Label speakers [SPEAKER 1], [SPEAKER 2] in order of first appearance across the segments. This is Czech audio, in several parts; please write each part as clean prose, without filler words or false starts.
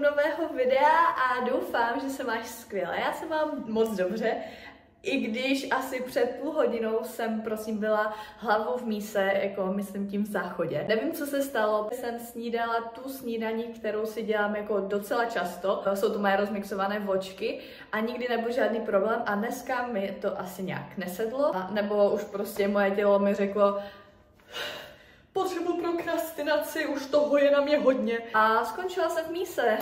[SPEAKER 1] u nového videa a doufám, že se máš skvěle. Já se mám moc dobře, i když asi před půl hodinou jsem prosím byla hlavou v míse, jako myslím tím v záchodě. Nevím, co se stalo, jsem snídala tu snídaní, kterou si dělám jako docela často. Jsou to moje rozmixované vočky a nikdy nebyl žádný problém a dneska mi to asi nějak nesedlo, nebo už prostě moje tělo mi řeklo, potřebuji prokrastinaci, už toho je na mě hodně. A skončila jsem v míse.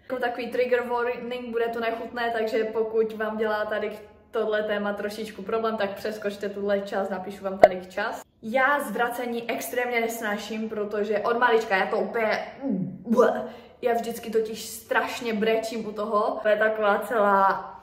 [SPEAKER 1] Jako takový trigger warning, bude to nechutné, takže pokud vám dělá tady tohle téma trošičku problém, tak přeskočte tuhle část, napíšu vám tady čas. Já zvracení extrémně nesnáším, protože od malička já to úplně... Já vždycky totiž strašně brečím u toho. To je taková celá...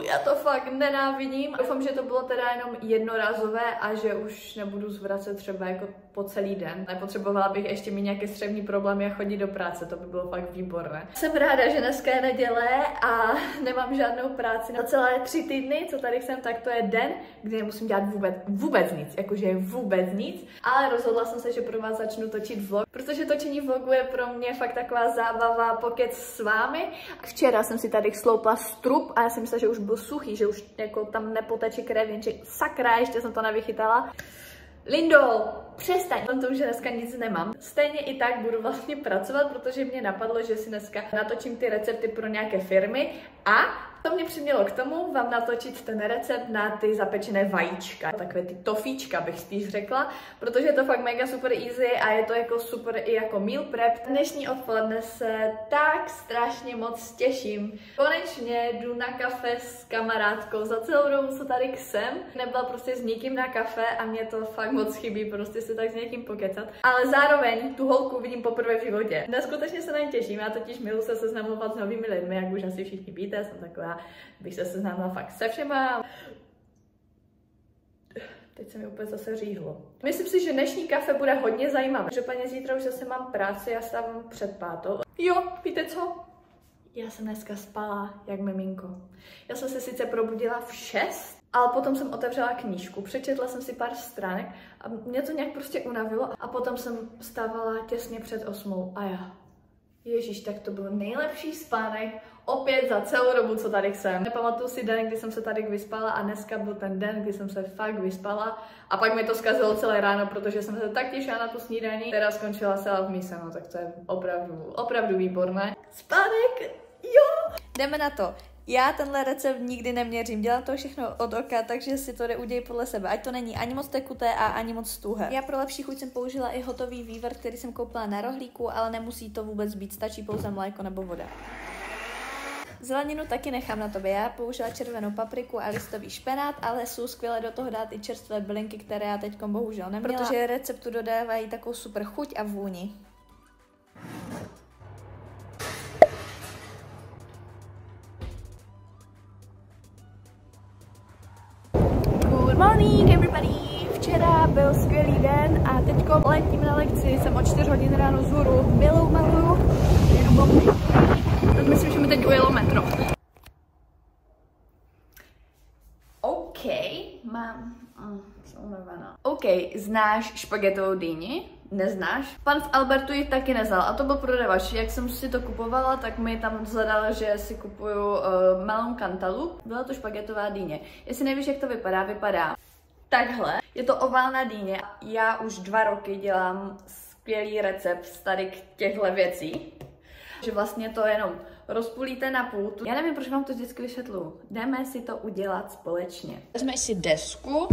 [SPEAKER 1] já to fakt nenávidím. Doufám, že to bylo teda jenom jednorázové a že už nebudu zvracet třeba jako po celý den. Nepotřebovala bych ještě mít nějaké střevní problémy a chodit do práce, to by bylo fakt výborné. Jsem ráda, že dneska je neděle a nemám žádnou práci na celé 3 týdny, co tady jsem, tak to je den, kdy nemusím dělat vůbec nic, jakože vůbec nic. Ale rozhodla jsem se, že pro vás začnu točit vlog, protože točení vlogu je pro mě fakt taková zábava, pokec s vámi. Včera jsem si tady sloupla strup a já jsem myslela, že už byl suchý, že už jako tam nepoteče krev, jenže sakra, ještě jsem to nevychytala. Lindo, přestaň, mám to, že dneska nic nemám. Stejně i tak budu vlastně pracovat, protože mě napadlo, že si dneska natočím ty recepty pro nějaké firmy a to mě přimělo k tomu vám natočit ten recept na ty zapečené vajíčka. Takové ty tofíčka bych spíš řekla, protože je to fakt mega super easy a je to jako super i jako meal prep. Dnešní odpoledne se tak strašně moc těším. Konečně jdu na kafe s kamarádkou. Za celou dobu, co tady jsem, nebyla prostě s nikým na kafe a mě to fakt moc chybí, prostě se tak s někým pokecat. Ale zároveň tu holku vidím poprvé v životě. Neskutečně se na ní těším, já totiž miluji se seznamovat s novými lidmi, jak už asi všichni víte, jsem taková, bych se seznámila fakt se všema. Teď se mi úplně zase říhlo. Myslím si, že dnešní kafe bude hodně zajímavé. Každopádně zítra už zase mám práci, já stávám před 5. Jo, víte co? Já jsem dneska spala jak miminko. Já jsem se sice probudila v 6, ale potom jsem otevřela knížku, přečetla jsem si pár stránek a mě to nějak prostě unavilo a potom jsem vstávala těsně před 8 a já. Ježíš, tak to byl nejlepší spánek opět za celou dobu, co tady jsem. Nepamatuju si den, kdy jsem se tady vyspala a dneska byl ten den, kdy jsem se fakt vyspala a pak mi to zkazilo celé ráno, protože jsem se tak těšila na tu snídaní, která skončila celá v míse, no tak to je opravdu výborné. Spánek, jo! Jdeme na to. Já tenhle recept nikdy neměřím, dělám to všechno od oka, takže si to udělej podle sebe, ať to není ani moc tekuté a ani moc tuhé. Já pro lepší chuť jsem použila i hotový vývar, který jsem koupila na rohlíku, ale nemusí to vůbec být, stačí pouze mléko nebo voda. Zeleninu taky nechám na tobě, já použila červenou papriku a listový špenát, ale jsou skvěle do toho dát i čerstvé bylinky, které já teď bohužel neměla, protože receptu dodávají takovou super chuť a vůni. Good morning everybody! Včera byl skvělý den a teďko letím na lekci, jsem o 4 hodin ráno vzhůru, maluju, jedu bomby. Tak myslím, že mi teď ujelo metro. OK, jsem unavená. OK, znáš špagetovou dýni? Neznáš? Pan v Albertu ji taky neznal a to byl prodavač. Jak jsem si to kupovala, tak mi tam zadala, že si kupuju melon cantaloupe. Byla to špagetová dýně. Jestli nevíš, jak to vypadá takhle. Je to oválná dýně. Já už 2 roky dělám skvělý recept z tady těchto věcí. Že vlastně to jenom rozpůlíte na půl. Já nevím, proč vám to vždycky vysvětluju. Jdeme si to udělat společně. Vezmeš si desku,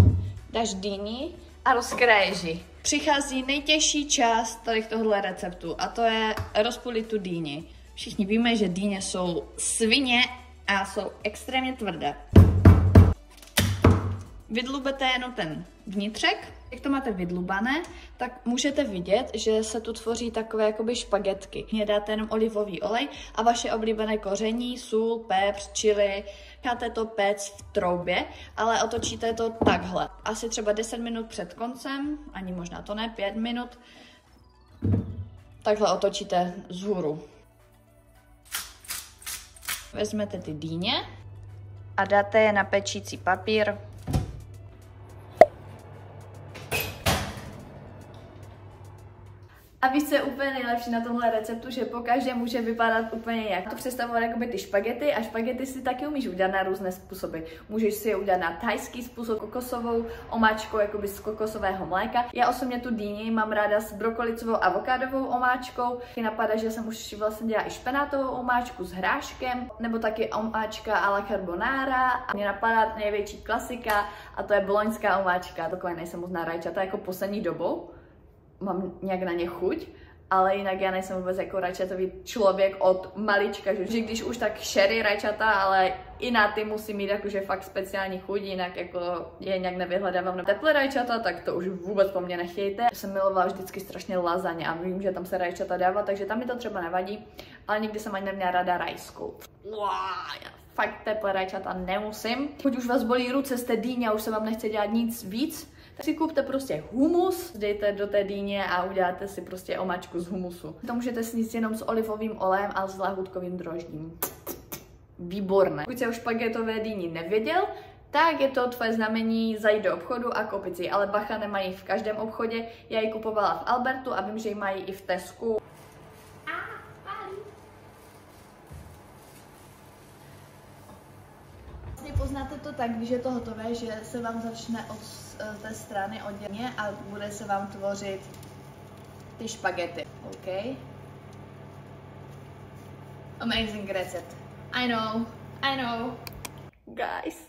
[SPEAKER 1] dáš dýni a rozkraješ ji. Přichází nejtěžší část tady tohle receptu a to je rozpůlit tu dýni. Všichni víme, že dýně jsou svině a jsou extrémně tvrdé. Vydlubete jenom ten vnitřek. Jak to máte vydlubané, tak můžete vidět, že se tu tvoří takové jakoby špagetky. Dáte jenom olivový olej a vaše oblíbené koření, sůl, pepř, chili. Necháte to péct v troubě, ale otočíte to takhle. Asi třeba 10 minut před koncem, ani možná to ne, 5 minut. Takhle otočíte vzhůru. Vezmete ty dýně a dáte je na pečící papír. A víš, co je úplně nejlepší na tomhle receptu, že pokaždé může vypadat úplně jak. To představovat jakoby ty špagety a špagety si taky umíš udělat na různé způsoby. Můžeš si je udělat na thajský způsob, kokosovou omáčkou, jakoby z kokosového mléka. Já osobně tu dýni mám ráda s brokolicovou avokádovou omáčkou. Mě napadá, že jsem už vlastně dělala i špenátovou omáčku s hráškem, nebo taky omáčka a la carbonara. A mě napadá největší klasika a to je boloňská omáčka. Takové nejsem moc na rajčata jako poslední dobou. Mám nějak na ně chuť, ale jinak já nejsem vůbec jako rajčatový člověk od malička, že když už tak sherry rajčata, ale i na ty musí mít jakože fakt speciální chuť, jinak jako je nějak nevyhledávám na teplé rajčata, tak to už vůbec po mně nechtějte. Jsem milovala vždycky strašně lazaně a vím, že tam se rajčata dává, takže tam mi to třeba nevadí, ale nikdy jsem ani neměla ráda rajskou. Fakt teplé rajčata nemusím. Pokud už vás bolí ruce z té dýně a už se vám nechce dělat nic víc, tak si kupte prostě humus, dejte do té dýně a uděláte si prostě omáčku z humusu. To můžete sníst jenom s olivovým olejem a s lahůdkovým droždím. Výborné. Pokud jsi o špagetové dýni nevěděl, tak je to tvoje znamení zajít do obchodu a koupit si, ale bacha, nemají v každém obchodě. Já ji kupovala v Albertu a vím, že ji mají i v Tesku. Poznáte to tak, když je to hotové, že se vám začne od té strany odděleně a bude se vám tvořit ty špagety, OK? Amazing recept. I know. Guys.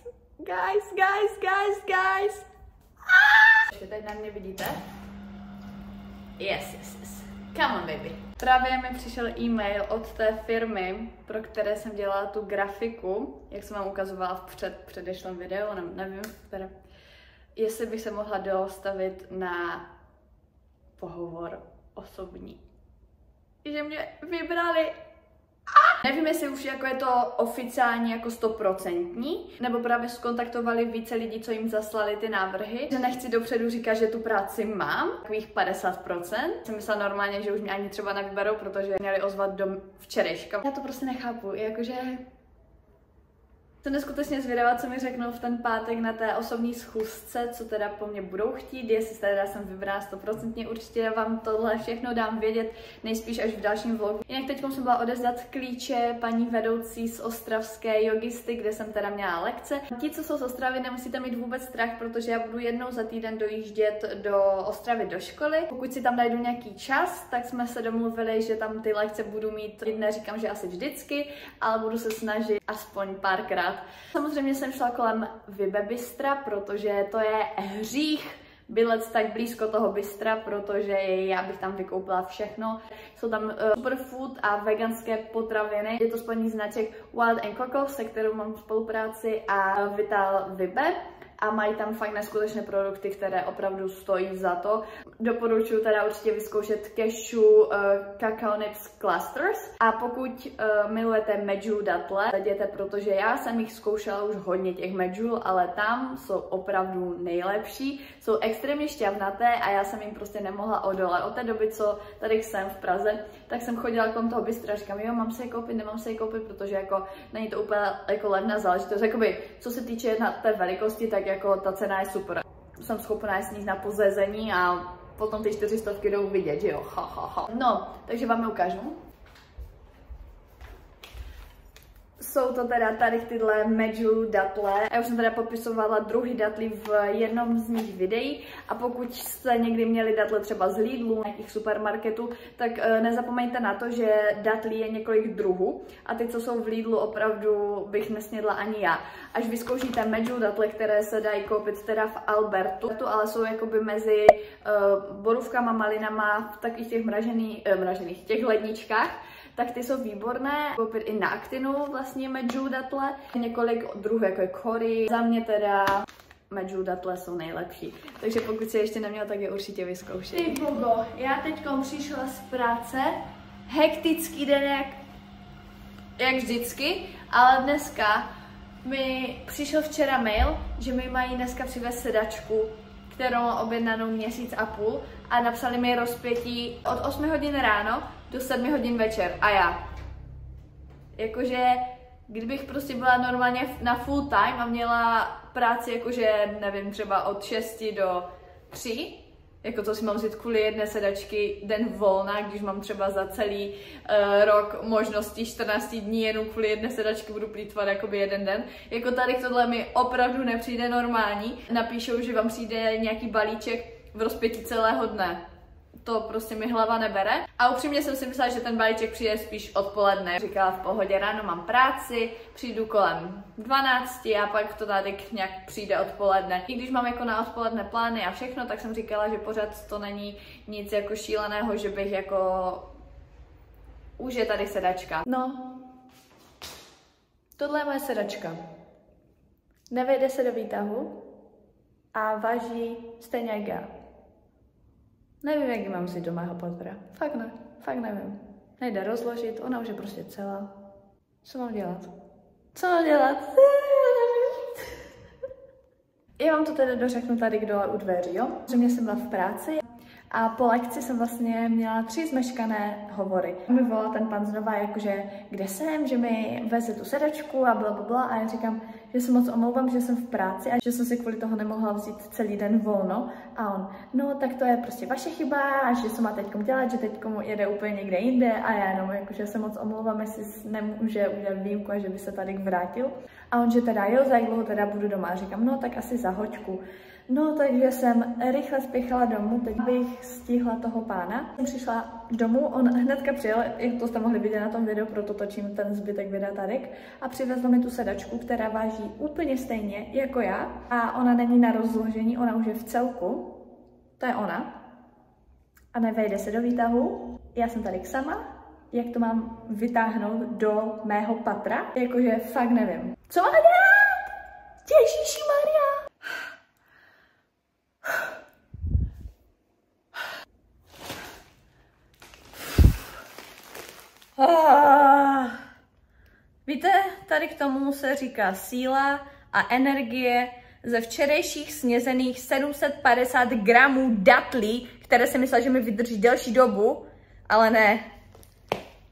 [SPEAKER 1] Ještě teď na mě vidíte? Yes. Come on, baby. Právě mi přišel e-mail od té firmy, pro které jsem dělala tu grafiku, jak jsem vám ukazovala v předešlém videu, nevím, které. Jestli bych se mohla dostavit na pohovor osobní. Že mě vybrali. Nevím, jestli už jako je to oficiálně jako 100%, nebo právě skontaktovali více lidí, co jim zaslali ty návrhy. Že nechci dopředu říkat, že tu práci mám, takových 50%. Jsem myslela normálně, že už mě ani třeba nevyberou, protože měli ozvat do včerejška. Já to prostě nechápu, jakože jsem neskutečně zvědavá, co mi řeknou v ten pátek na té osobní schůzce, co teda po mně budou chtít, jestli teda jsem vybrala 100%, určitě vám tohle všechno dám vědět, nejspíš až v dalším vlogu. Jinak teď jsem byla odevzdat klíče paní vedoucí z ostravské jogisty, kde jsem teda měla lekce. Ti, co jsou z Ostravy, nemusíte mít vůbec strach, protože já budu jednou za týden dojíždět do Ostravy do školy. Pokud si tam najdu nějaký čas, tak jsme se domluvili, že tam ty lekce budu mít, neříkám, že asi vždycky, ale budu se snažit aspoň párkrát. Samozřejmě jsem šla kolem Vibe Bystra, protože to je hřích bydlet tak blízko toho bystra, protože já bych tam vykoupila všechno. Jsou tam superfood a veganské potraviny. Je to spojení značek Wild and Coco, se kterou mám spolupráci, a Vital Vibe. A mají tam fakt neskutečné produkty, které opravdu stojí za to. Doporučuji teda určitě vyzkoušet cashew cacao nips clusters. A pokud milujete medjool datle, jděte, protože já jsem jich zkoušela už hodně těch medjool, ale tam jsou opravdu nejlepší. Jsou extrémně šťavnaté a já jsem jim prostě nemohla odolat. Od té doby, co tady jsem v Praze, tak jsem chodila kolem toho bystra a říkám, jo, mám se je koupit, nemám se je koupit, protože jako není to úplně jako levná záležitost. Jakoby, co se týče na té velikosti, tak jako ta cena je super. Jsem schopná je sníst na pozezení a potom ty 400 jdou vidět, že jo, No, takže vám je ukážu. Jsou to teda tady tyhle medjool datle. Já už jsem teda popisovala druhy datlí v jednom z mých videí a pokud jste někdy měli datle třeba z Lidlu, nějakých supermarketů, tak nezapomeňte na to, že datlí je několik druhů a ty, co jsou v Lidlu, opravdu bych nesnědla ani já. Až vyzkoušíte medjool datle, které se dají koupit teda v Albertu, ale jsou jakoby mezi borůvkama, malinama v takových těch mražených těch ledničkách, tak ty jsou výborné. Koupit i na Actinu vlastně medjool datle. Několik druhů, jako je curry. Za mě teda medjool datle jsou nejlepší. Takže pokud si ještě neměl, tak je určitě vyzkoušet. Ty bogo, já teďkom přišla z práce. Hektický den jak vždycky, ale dneska mi přišel včera mail, že mi mají dneska přivést sedačku, kterou mám objednanou měsíc a půl, a napsali mi rozpětí od 8 hodin ráno do 7 hodin večer. A já. Jakože, kdybych prostě byla normálně na full time a měla práci jakože, nevím, třeba od 6 do 3, Jako to si mám vzít kvůli jedné sedačky den volna, když mám třeba za celý rok možností 14 dní, jenom kvůli jedné sedačky budu plýtvat jakoby jeden den. Jako tady tohle mi opravdu nepřijde normální. Napíšou, že vám přijde nějaký balíček v rozpětí celého dne. To prostě mi hlava nebere. A upřímně jsem si myslela, že ten balíček přijde spíš odpoledne. Říkala v pohodě, ráno mám práci, přijdu kolem 12 a pak to tady nějak přijde odpoledne. I když mám jako na odpoledne plány a všechno, tak jsem říkala, že pořád to není nic jako šíleného, že bych jako... Už je tady sedačka. No, tohle je moje sedačka. Nevejde se do výtahu a váží stejně jak já. Nevím, jak ji mám vzít do mého potra. Fakt ne, fakt nevím. Nejde rozložit, ona už je prostě celá. Co mám dělat? Co mám dělat? Já vám to tedy dořeknu tady dole u dveří, jo? Že mě jsem byla v práci a po lekci jsem vlastně měla 3 zmeškané hovory. Mi volal ten pan znova, jakože kde jsem, že mi veze tu sedačku a blablabla a já říkám, že se moc omlouvám, že jsem v práci a že jsem si kvůli toho nemohla vzít celý den volno. A on, no tak to je prostě vaše chyba a že se má teďkom dělat, že teďkom jede úplně někde jinde a já jenom jakože se moc omlouvám, jestli nemůže udělat výjimku a že by se tady vrátil. A on, že teda jo, za jak dlouho teda budu doma. A říkám, no tak asi za hoďku. No, takže jsem rychle spěchala domů, teď bych stihla toho pána. Jsem přišla domů, on hnedka přijel, jak to jste mohli vidět na tom videu, proto točím ten zbytek videa tady, a přivezl mi tu sedačku, která váží úplně stejně jako já a ona není na rozložení, ona už je v celku, to je ona a nevejde se do výtahu. Já jsem tady sama, jak to mám vytáhnout do mého patra, jakože fakt nevím. Co mám dělat? Ježišimaria! Víte, tady k tomu se říká síla a energie ze včerejších snězených 750 gramů datlí, které jsem myslela, že mi vydrží delší dobu, ale ne.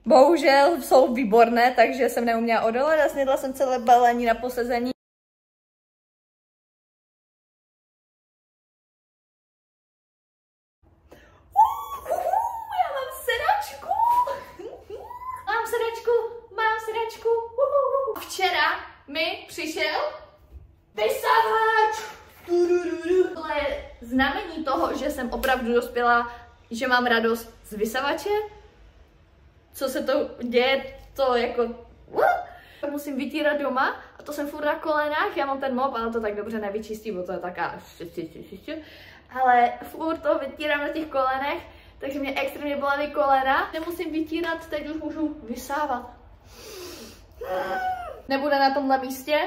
[SPEAKER 1] Bohužel jsou výborné, takže jsem neuměla odolat a snědla jsem celé balení na posezení. Včera mi přišel vysavač. Tohle je znamení toho, že jsem opravdu dospěla, že mám radost z vysavače. Co se to děje, to jako... Musím vytírat doma a to jsem furt na kolenách, já mám ten mop, ale to tak dobře nevyčistí, bo to je taká... Ale furt to vytírám na těch kolenech, takže mě extrémně bolely kolena. Nemusím vytírat, teď už můžu vysávat. Nebude na tomhle místě,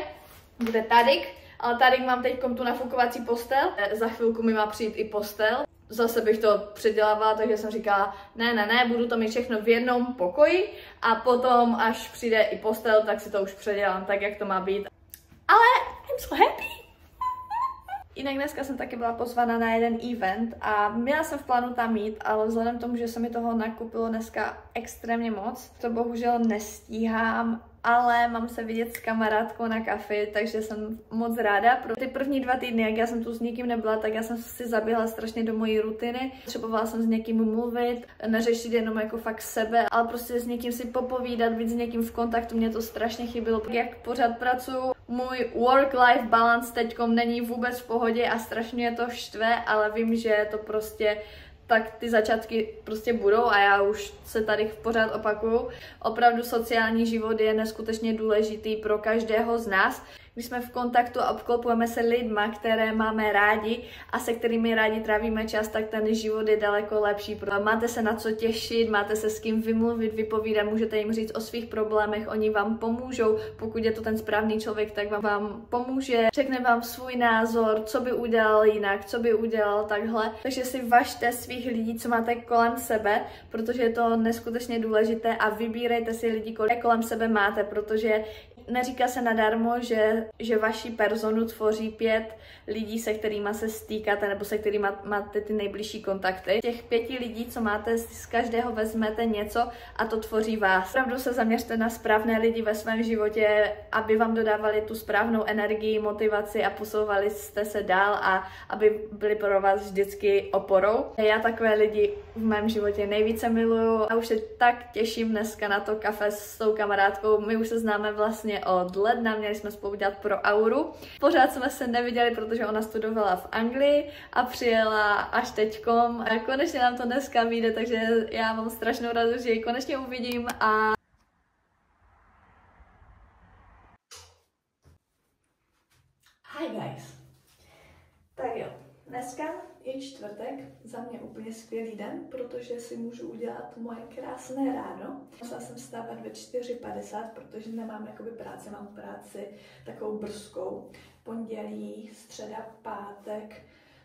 [SPEAKER 1] bude tadyk, ale tadyk mám teď tu nafukovací postel. Za chvilku mi má přijít i postel. Zase bych to předělávala, takže jsem říkala, ne, budu to mít všechno v jednom pokoji a potom, až přijde i postel, tak si to už předělám tak, jak to má být. Ale I'm so happy! Jinak dneska jsem taky byla pozvána na jeden event a měla jsem v plánu tam jít, ale vzhledem k tomu, že se mi toho nakupilo dneska extrémně moc, to bohužel nestíhám, ale mám se vidět s kamarádkou na kafi, takže jsem moc ráda. Pro ty první 2 týdny, jak já jsem tu s nikým nebyla, tak já jsem si zaběhla strašně do mojí rutiny. Potřebovala jsem s někým mluvit, neřešit jenom jako fakt sebe, ale prostě s někým si popovídat, být s někým v kontaktu, mě to strašně chybilo. Jak pořád pracuju, můj work-life balance teďkom není vůbec v pohodě a strašně mě to štve, ale vím, že to prostě tak ty začátky prostě budou a já už se tady pořád opakuju. Opravdu sociální život je neskutečně důležitý pro každého z nás. Když jsme v kontaktu a obklopujeme se lidma, které máme rádi a se kterými rádi trávíme čas, tak ten život je daleko lepší. Máte se na co těšit, máte se s kým vymluvit, vypovídat, můžete jim říct o svých problémech, oni vám pomůžou. Pokud je to ten správný člověk, tak vám pomůže, řekne vám svůj názor, co by udělal jinak, co by udělal takhle. Takže si važte svých lidí, co máte kolem sebe, protože je to neskutečně důležité a vybírejte si lidi, kolik kolem sebe máte, protože Neříká se nadarmo, že vaši personu tvoří 5 lidí, se kterými se stýkáte nebo se kterými máte ty nejbližší kontakty. Těch 5 lidí, co máte, z každého vezmete něco a to tvoří vás. Opravdu se zaměřte na správné lidi ve svém životě, aby vám dodávali tu správnou energii, motivaci a posouvali jste se dál a aby byli pro vás vždycky oporou. Já takové lidi v mém životě nejvíce miluju a už se tak těším dneska na to kafe s tou kamarádkou. My už se známe vlastně od ledna, měli jsme spolu dělat pro Auru. Pořád jsme se neviděli, protože ona studovala v Anglii a přijela až teďkom. A konečně nám to dneska vyjde, takže já mám strašnou radost, že ji konečně uvidím a hi guys. Tak jo, dneska je čtvrtek, za mě úplně skvělý den, protože si můžu udělat moje krásné ráno. Musela jsem stávat ve 4:50, protože nemám jakoby práci, mám práci takovou brzkou. Pondělí, středa, pátek,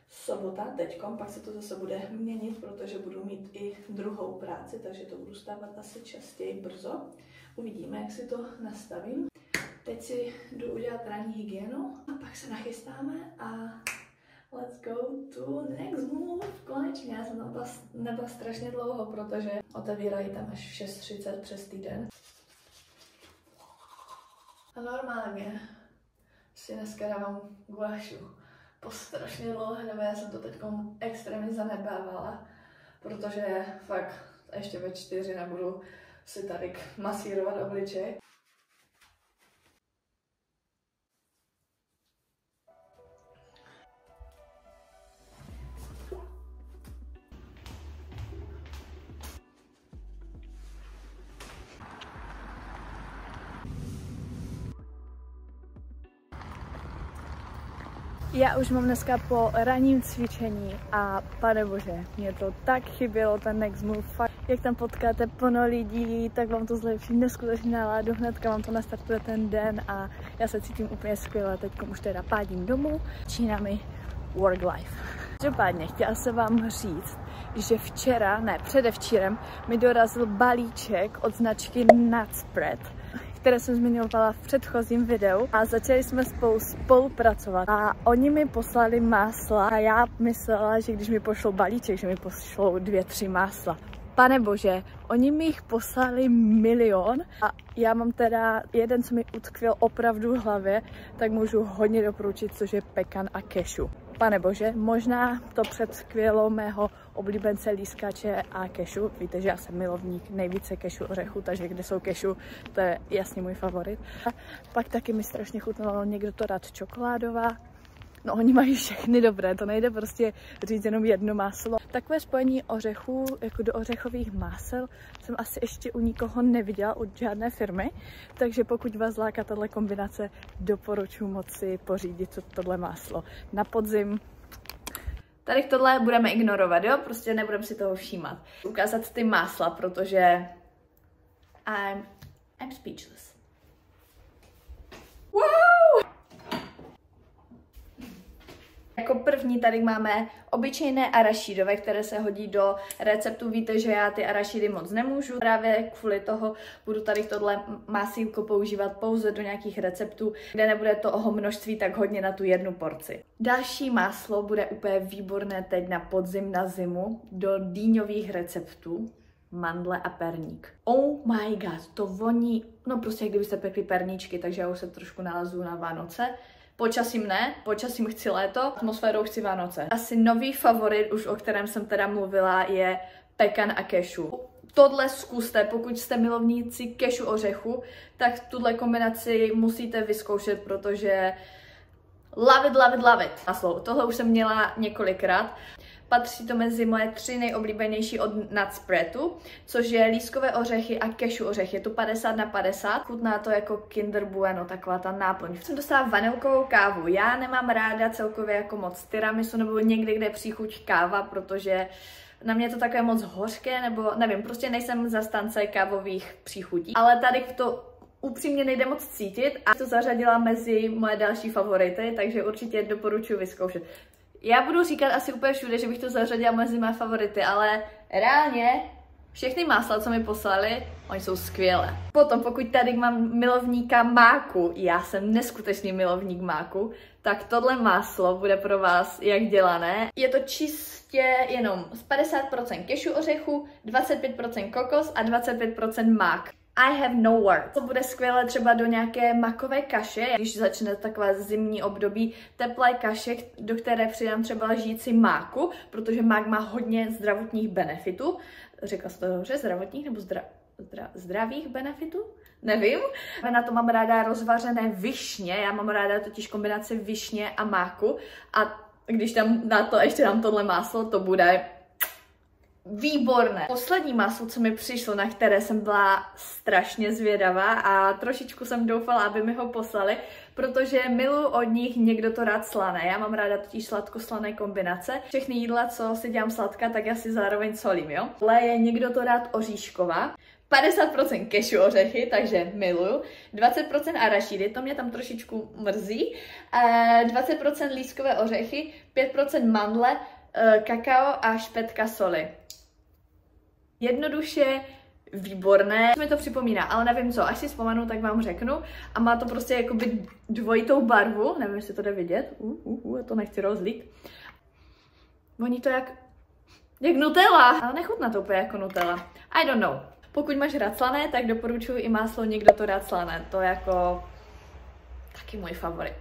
[SPEAKER 1] sobota teďkom, pak se to zase bude měnit, protože budu mít i druhou práci, takže to budu stávat asi častěji brzo. Uvidíme, jak si to nastavím. Teď si jdu udělat ranní hygienu a pak se nachystáme a let's go to the next move. Konečně, já jsem nebyla strašně dlouho, protože otevírají tam až v 6:30 přes týden. A normálně si dneska dávám gulášu po strašně dlouhé době, já jsem to teď extrémně zanedbávala, protože fakt ještě ve 4 nebudu si tady masírovat obličej. Já už mám dneska po ranním cvičení a panebože, mě to tak chybělo, ten next move. Fakt, jak tam potkáte plno lidí, tak vám to zlepší neskutečně náladu, hnedka vám to nastartuje ten den a já se cítím úplně skvěle. Teď už teda pádím domů, začíná mi work life. Každopádně chtěla jsem vám říct, že včera, ne předevčírem, mi dorazil balíček od značky Nutspread, které jsem zmiňovala v předchozím videu a začali jsme spolupracovat a oni mi poslali másla a já myslela, že když mi pošlou balíček, že mi pošlou 2-3 másla. Pane bože, oni mi jich poslali milion a já mám teda jeden, co mi utkvěl opravdu v hlavě, tak můžu hodně doporučit, což je pekan a cashew. Pane bože, možná to předskvělo mého oblíbence lískače a cashew. Víte, že já jsem milovník nejvíce cashew ořechů, takže kde jsou cashew, to je jasně můj favorit. A pak taky mi strašně chutnalo někdo to rád čokoládová. No oni mají všechny dobré, to nejde prostě říct jenom jedno máslo. Takové spojení ořechů, jako do ořechových másel, jsem asi ještě u nikoho neviděla, od žádné firmy. Takže pokud vás láká tato kombinace, doporučuji moc si pořídit tohle máslo na podzim. Tady tohle budeme ignorovat, jo? Prostě nebudeme si toho všímat. Ukázat ty másla, protože I'm speechless. Jako první tady máme obyčejné arašídové, které se hodí do receptu. Víte, že já ty arašídy moc nemůžu. Právě kvůli toho budu tady tohle masílko používat pouze do nějakých receptů, kde nebude toho množství tak hodně na tu jednu porci. Další máslo bude úplně výborné teď na podzim, na zimu, do dýňových receptů. Mandle a perník. Oh my god, to voní, no prostě jak kdybyste pekli perníčky, takže já už se trošku nalazu na Vánoce. Počasím ne, počasím chci léto, atmosférou chci Vánoce. Asi nový favorit, už o kterém jsem teda mluvila, je pekan a cashew. Tohle zkuste, pokud jste milovníci cashew ořechu, tak tuhle kombinaci musíte vyzkoušet, protože love it, love it, love it. Maslo, tohle už jsem měla několikrát. Patří to mezi moje 3 nejoblíbenější od Nutspreadu, což je lískové ořechy a cashew ořechy. Je to 50/50. Chutná to jako Kinder Bueno, taková ta náplň. Jsem dostala vanilkovou kávu. Já nemám ráda celkově jako moc tiramisu nebo někde, kde je příchuť káva, protože na mě je to takové moc hořké, nebo nevím, prostě nejsem zastánce kávových příchutí. Ale tady to upřímně nejde moc cítit a to zařadila mezi moje další favority, takže určitě doporučuji vyzkoušet. Já budu říkat asi úplně všude, že bych to zařadila mezi mé favority, ale reálně Všechny másla, co mi poslali, oni jsou skvělé. Potom, pokud tady mám milovníka máku, já jsem neskutečný milovník máku, tak tohle máslo bude pro vás jak dělané. Je to čistě jenom z 50% kešu ořechu, 25% kokos a 25% mák. I have no words. To bude skvělé třeba do nějaké makové kaše, když začne takové zimní období, teplé kaše, do které přidám třeba lžíci máku, protože mák má hodně zdravotních benefitů. Řekla jsem to dobře, zdravotních nebo zdravých benefitů? Nevím. Na to mám ráda rozvařené višně, já mám ráda totiž kombinaci višně a máku a když tam na to ještě dám tohle máslo, to bude výborné. Poslední máslo, co mi přišlo, na které jsem byla strašně zvědavá a trošičku jsem doufala, aby mi ho poslali, protože miluji od nich někdo to rád slané. Já mám ráda totiž sladko-slané kombinace. Všechny jídla, co si dělám sladká, tak já si zároveň solím, jo. Ale je někdo to rád oříšková. 50% kešu ořechy, takže miluju. 20% arašidy, to mě tam trošičku mrzí. 20% lískové ořechy, 5% mandle, kakao a špetka soli. Jednoduše výborné. Mi to připomíná, ale nevím co, až si vzpomenu, tak vám řeknu. A má to prostě jakoby dvojitou barvu, nevím, jestli to jde vidět. Já to nechci rozlít. Voní to jak Nutella, ale nechutná to úplně jako Nutella. I don't know. Pokud máš rád slané, tak doporučuji i máslo někdo to rád slané. To je jako taky můj favorit.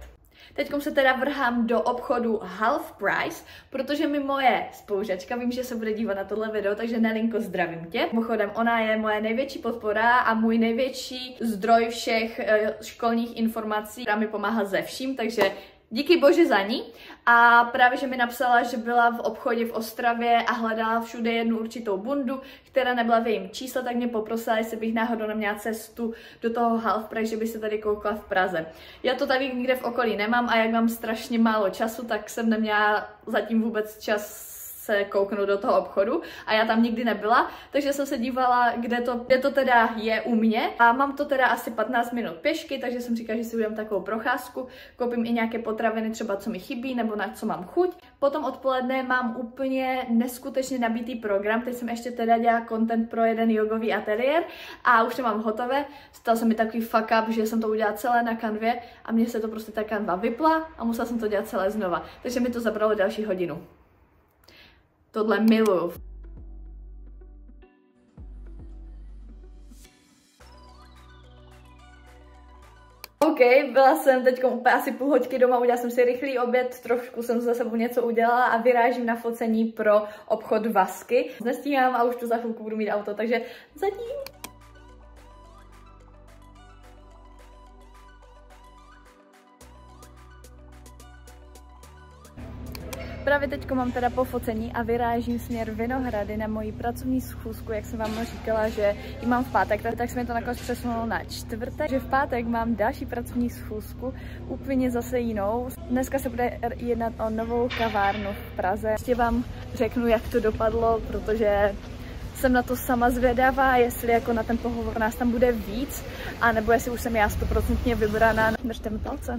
[SPEAKER 1] Teďkom se teda vrhám do obchodu Half Price, protože mi moje spolužačka, vím, že se bude dívat na tohle video, takže Nelinko, zdravím tě. Mimochodem, ona je moje největší podpora a můj největší zdroj všech školních informací, která mi pomáhá ze vším, takže díky bože za ní. A právě, že mi napsala, že byla v obchodě v Ostravě a hledala všude jednu určitou bundu, která nebyla v jejím čísle, tak mě poprosila, jestli bych náhodou neměla cestu do toho Half Price, že by se tady koukala v Praze. Já to tady nikde v okolí nemám a jak mám strašně málo času, tak jsem neměla zatím vůbec čas se kouknout do toho obchodu a já tam nikdy nebyla, takže jsem se dívala, kde to teda je u mě a mám to teda asi 15 minut pěšky, takže jsem říkala, že si udělám takovou procházku, koupím i nějaké potraviny třeba, co mi chybí nebo na co mám chuť. Potom odpoledne mám úplně neskutečně nabitý program, teď jsem ještě teda dělala content pro jeden jogový ateliér a už to mám hotové. Stal se mi takový fuck up, že jsem to udělala celé na kanvě a mně se to prostě ta kanva vypla a musela jsem to dělat celé znova, takže mi to zabralo další hodinu. Tohle miluju. OK, byla jsem teď úplně asi půl hoďky doma, udělala jsem si rychlý oběd, trošku jsem za sebou něco udělala a vyrážím na focení pro obchod Vasky. Nestíhám a už tu za chvilku budu mít auto, takže zatím. Právě teď mám teda pofocení a vyrážím směr Vinohrady na moji pracovní schůzku, jak jsem vám říkala, že ji mám v pátek, tak se mi to nakonec přesunulo na čtvrtek, že v pátek mám další pracovní schůzku, úplně zase jinou. Dneska se bude jednat o novou kavárnu v Praze. Ještě vám řeknu, jak to dopadlo, protože jsem na to sama zvědavá, jestli jako na ten pohovor nás tam bude víc, anebo jestli už jsem já 100% vybraná. Držte mi palce.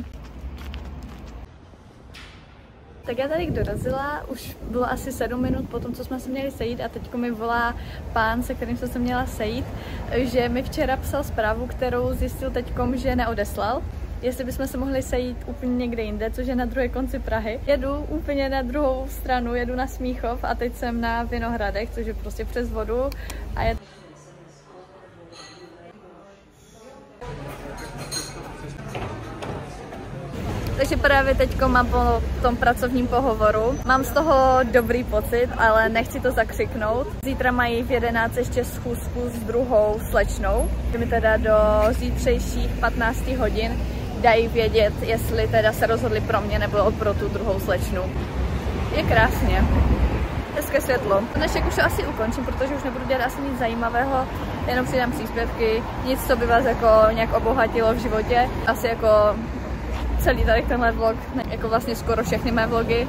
[SPEAKER 1] Tak já tady dorazila, už bylo asi 7 minut po tom, co jsme se měli sejít a teďko mi volá pán, se kterým jsem se měla sejít, že mi včera psal zprávu, kterou zjistil teďkom, že neodeslal. Jestli bychom se mohli sejít úplně někde jinde, což je na druhé konci Prahy. Jedu úplně na druhou stranu, jedu na Smíchov a teď jsem na Vinohradech, což je prostě přes vodu a je... Takže právě teďko mám po tom pracovním pohovoru. Mám z toho dobrý pocit, ale nechci to zakřiknout. Zítra mají v 11 ještě schůzku s druhou slečnou, že mi teda do zítřejších 15 hodin dají vědět, jestli teda se rozhodli pro mě nebo pro tu druhou slečnu. Je krásně. Hezké světlo. Dnešek už asi ukončím, protože už nebudu dělat asi nic zajímavého, jenom si dám příspěvky, nic, co by vás jako nějak obohatilo v životě. Asi jako celý tady tenhle vlog, jako vlastně skoro všechny mé vlogy.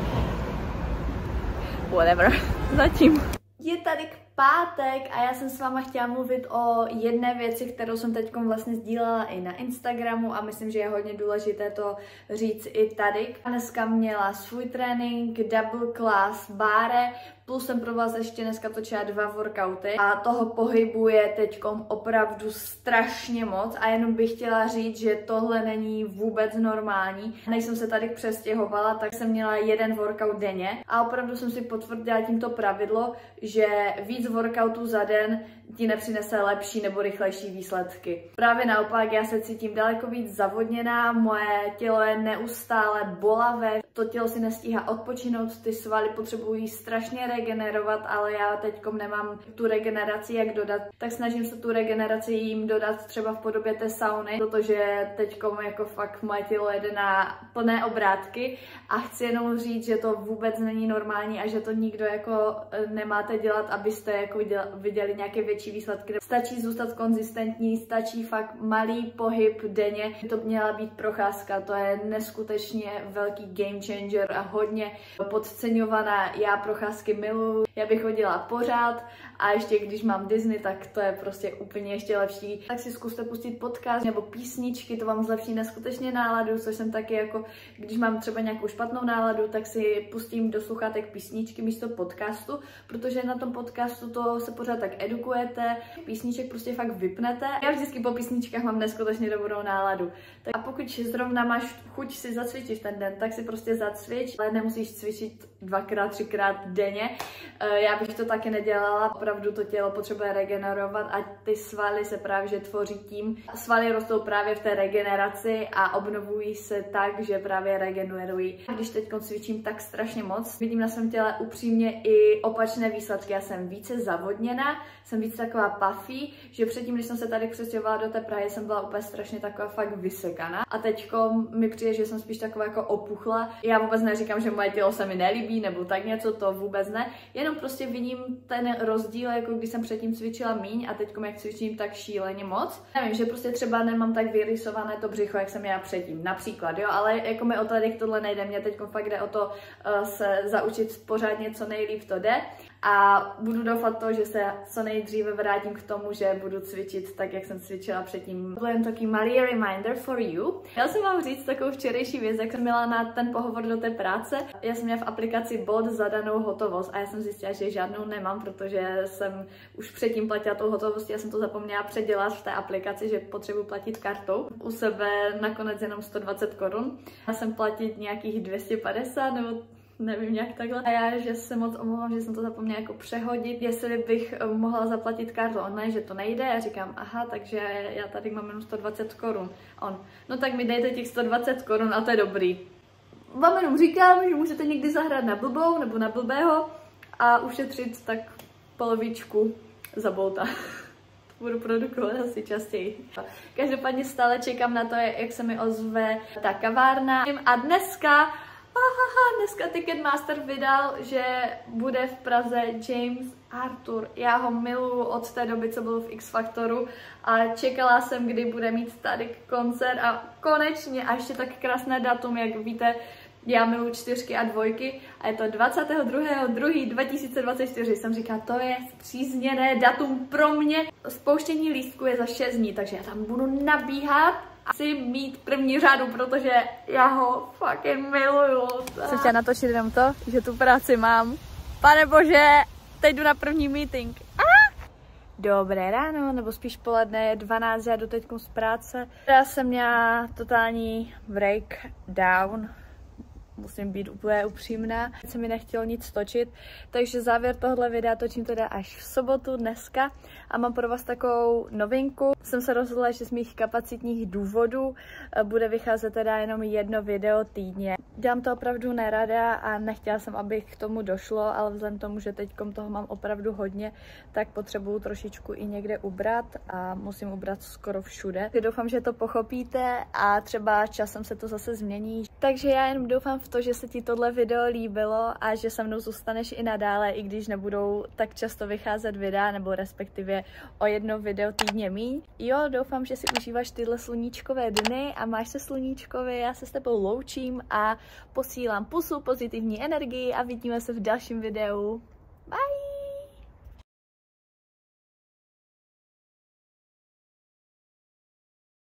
[SPEAKER 1] Whatever. Zatím. Je tady pátek a já jsem s váma chtěla mluvit o jedné věci, kterou jsem teď vlastně sdílela i na Instagramu a myslím, že je hodně důležité to říct i tady. Dneska měla svůj trénink, double class, báre, Plus jsem pro vás ještě dneska točila 2 workouty a toho pohybu je teďkom opravdu strašně moc a jenom bych chtěla říct, že tohle není vůbec normální. Než jsem se tady přestěhovala, tak jsem měla 1 workout denně a opravdu jsem si potvrdila tímto pravidlo, že víc workoutů za den ti nepřinese lepší nebo rychlejší výsledky. Právě naopak, já se cítím daleko víc zavodněná, moje tělo je neustále bolavé, to tělo si nestíhá odpočinout, ty svaly potřebují strašně regenerovat, ale já teďkom nemám tu regeneraci jak dodat, tak snažím se tu regeneraci jim dodat třeba v podobě té sauny, protože teďkom jako fakt moje tělo jede na plné obrátky a chci jenom říct, že to vůbec není normální a že to nikdo jako nemáte dělat, abyste jako viděli nějaké větší výsledky. Stačí zůstat konzistentní, stačí fakt malý pohyb denně. To měla být procházka, to je neskutečně velký game changer a hodně podceňovaná. Já procházky miluju, já bych chodila pořád a ještě když mám Disney, tak to je prostě úplně ještě lepší. Tak si zkuste pustit podcast nebo písničky, to vám zlepší neskutečně náladu, což jsem taky jako, když mám třeba nějakou špatnou náladu, tak si pustím do sluchátek písničky místo podcastu, protože na tom podcastu to se pořád tak edukujete, písniček prostě fakt vypnete. Já vždycky po písničkách mám neskutečně dobrou náladu. A pokud zrovna máš chuť si zacvičit ten den, tak si prostě zacvič, ale nemusíš cvičit 2x, 3x denně. Já bych to taky nedělala, opravdu to tělo potřebuje regenerovat a ty svaly se právě že tvoří tím. Svaly rostou právě v té regeneraci a obnovují se tak, že právě regenerují. Když teď cvičím tak strašně moc, vidím na svém těle upřímně i opačné výsledky. Já jsem více zavodněná, jsem víc taková puffy, že předtím, když jsem se tady přestěhovala do té Prahy, jsem byla úplně strašně taková fakt vysekaná. A teďko mi přijde, že jsem spíš taková jako opuchla. Já vůbec neříkám, že moje tělo se mi nelíbí nebo tak něco, to vůbec ne. Jenom prostě vidím ten rozdíl, jako když jsem předtím cvičila míň a teďko jak cvičím tak šíleně moc. Nevím, že prostě třeba nemám tak vyrysované to břicho, jak jsem já předtím, například, jo, ale jako mi o tady tohle nejde, mě teďko fakt jde o to se zaučit pořádně co nejlíp to jde. A budu doufat to, že se co nejdříve vrátím k tomu, že budu cvičit tak, jak jsem cvičila předtím. To je takový malý reminder for you. Já jsem vám říct takovou včerejší věc, jak jsem měla na ten pohovor do té práce. Já jsem měla v aplikaci Bolt zadanou hotovost a já jsem zjistila, že žádnou nemám, protože jsem už předtím platila tou hotovostí, já jsem to zapomněla předělat v té aplikaci, že potřebuji platit kartou. U sebe nakonec jenom 120 korun. Já jsem platit nějakých 250 nebo nevím, nějak takhle. A já, že se moc omlouvám, že jsem to zapomněla jako přehodit, jestli bych mohla zaplatit kartu online, že to nejde. Já říkám, aha, takže já tady mám jenom 120 korun. On, no tak mi dejte těch 120 korun a to je dobrý. Vám jenom říkám, že můžete někdy zahrát na blbou nebo na blbého a ušetřit tak polovičku za Bolta. Budu produkovat asi častěji. Každopádně stále čekám na to, jak se mi ozve ta kavárna. A dneska Ticketmaster vydal, že bude v Praze James Arthur. Já ho miluju od té doby, co byl v X Factoru a čekala jsem, kdy bude mít tady koncert a konečně a ještě tak krásné datum, jak víte, já miluji 4 a 2 a je to 22.2.2024. Jsem říkala, to je spřízněné datum pro mě. Spouštění lístku je za 6 dní, takže já tam budu nabíhat. Chci mít první řadu, protože já ho fucking miluju. Jsem chtěla natočit jenom to, že tu práci mám. Pane bože, teď jdu na první meeting. Dobré ráno, nebo spíš poledne, je 12, já jdu teď z práce. Já jsem měla totální breakdown. Musím být úplně upřímná, se mi nechtělo nic točit, takže závěr tohle videa točím teda až v sobotu dneska a mám pro vás takovou novinku. Jsem se rozhodla, že z mých kapacitních důvodů bude vycházet teda jenom 1 video týdně. Dělám to opravdu nerada a nechtěla jsem, aby k tomu došlo, ale vzhledem k tomu, že teď toho mám opravdu hodně, tak potřebuju trošičku i někde ubrat a musím ubrat skoro všude. Doufám, že to pochopíte a třeba časem se to zase změní. Takže já jenom doufám v to, že se ti tohle video líbilo a že se mnou zůstaneš i nadále, i když nebudou tak často vycházet videa, nebo respektive o 1 video týdně míň. Jo, doufám, že si užíváš tyhle sluníčkové dny a máš se sluníčkově, já se s tebou loučím a posílám pusu, pozitivní energii a vidíme se v dalším videu. Bye!